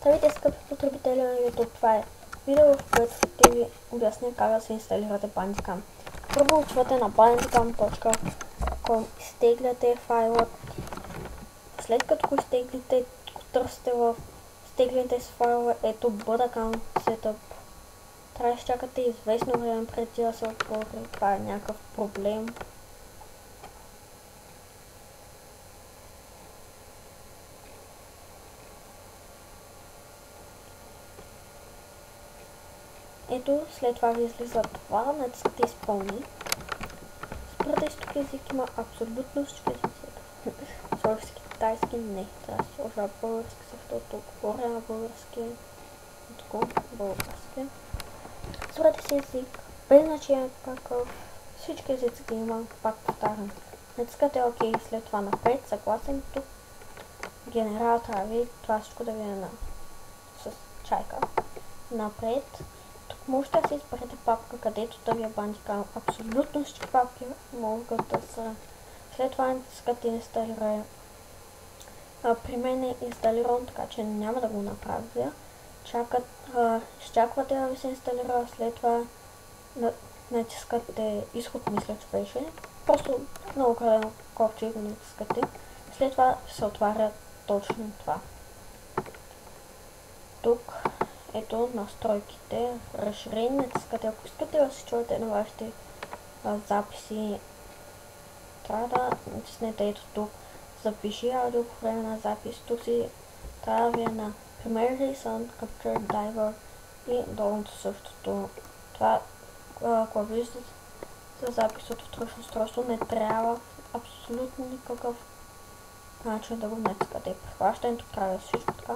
Здравейте, скъпи потребители на YouTube, това е видео, в което ще ви обясня как да се инсталирате Bandicam. Първо отивате на bandicam.com, изтегляте файлът. След като го изтеглите, търсите в изтеглените си файла, ето Bandicam Setup. Трябва да чакате известно време преди да се отвори, това е някакъв проблем. Ето, след това ви излиза това, натискате изпълни. Според тук език има абсолютно всички езици. Сложи си китайски, не, трябва да сложа български, защото говоря на български, тук български. Според си език, без значение какъв, всички езици ги има, пак повтарям. Натискате ОК, след това напред, съгласен, тук генерал трябва ви, това всичко да ви е с чайка. Напред. Тук можете да си изберете папка, където да ви е Bandicam. Абсолютно всички папки могат да са. След това натискате инсталиране. При мен е инсталиран, така че няма да го направя. Изчаквате да ви се инсталира, след това натискате изход, мисля, че беше. Просто много крадено копче го натискате. След това се отваря точно това. Тук ето настройките, разширение, натискате, ако искате да се чуете на вашите записи, трябва да натиснете ето тук, запиши аудио по време на запис, тук си трябва да ви е на Primarily Sound Capture Diver и долното същото. Това, ако виждате за запис от вътрешно устройство, не трябва абсолютно никакъв начин да го натискате. Прихващането трябва всичко така.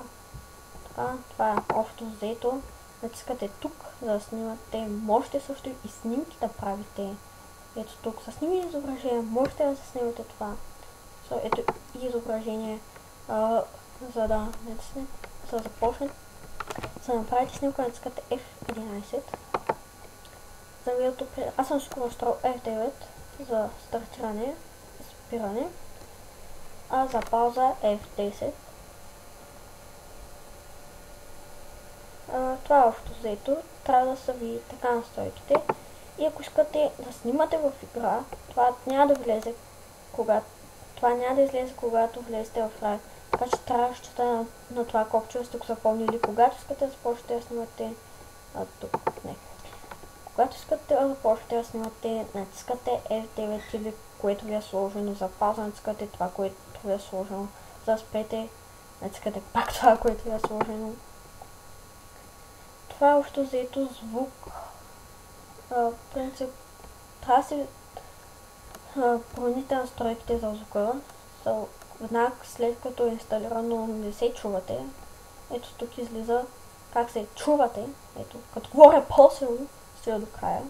Това е общо взето. Натискате тук, за да снимате. Можете също и снимки да правите. Ето тук са сними изображения. Можете да се снимате това. Ето и изображение. За да започнете. За да направите снимка, натискате F11. За видеото, аз съм всичко настроил F9 за стартиране, спиране. А за пауза F10. Това е общо взето. Трябва да са ви така настройките. И ако искате да снимате в игра, това няма да влезе когато влезете в рай. Така че трябва да счита на това копче, сте го запомнили. Когато искате да започнете да снимате Когато искате да започнете да снимате, натискате F9 или което ви е сложено за пауза, натискате това, което ви е сложено. За да спрете, натискате пак това, което ви е сложено. Това е общо взето звук. В принцип, трябва да си промените настройките за звука. Веднага след като е инсталирано, не се чувате. Ето тук излиза как се чувате. Ето, като говоря по-силно, стига до края.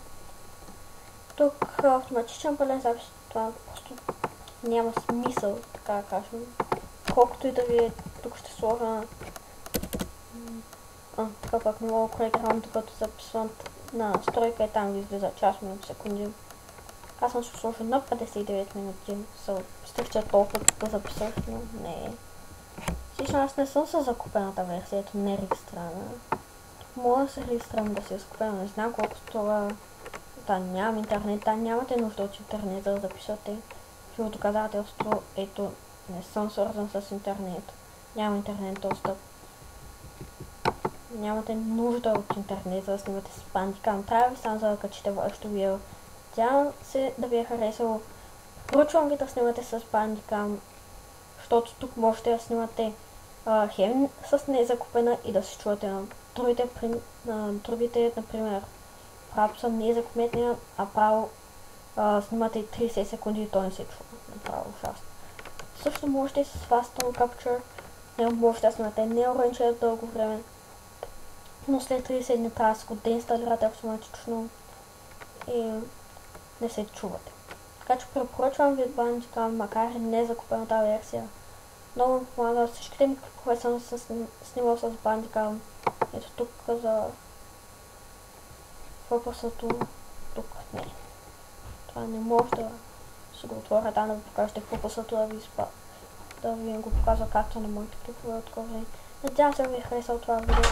Тук автоматичен пълен запис, това просто няма смисъл, така да кажем. Колкото и да ви е, тук ще сложа така пък не мога коригирам, докато записвам на настройка и там ви излиза час минути секунди. Аз съм ще сложил на 59 минути, стърча толкова да записах, но не. Всъщност аз не съм с закупената версия, ето не е регистрирана. Мога да се регистрирам да си я закупя, не знам колко струва. Да, нямам интернет, да, нямате нужда от интернет за да записвате. Живо доказателство, ето не съм свързан с интернет. Нямам интернет достъп. Нямате нужда от интернет, за да снимате с Bandicam. Трябва ви само за да качите вашето видео. Надявам се да ви е харесало. Поръчвам ви да снимате с Bandicam, защото тук можете да снимате хем с незакупена и да се чувате на другите, например, правото съм незакупения, а право снимате 30 секунди и той не се чува. Направо ужасно. Също можете с Fast Capture, можете да снимате неоранче дълго време. Но след 30 дни трябва да се го деинсталирате автоматично и не се чувате. Така че препоръчвам ви Bandicam, макар и не закупената версия. Много ми помага всичките ми клипове съм снимал с Bandicam. Ето тук за въпросато, тук не. Това не може да се го отворя, да ви покажете въпросато да ви го показва както на моите клипове отгоре. Надявам се ви е харесало това видео.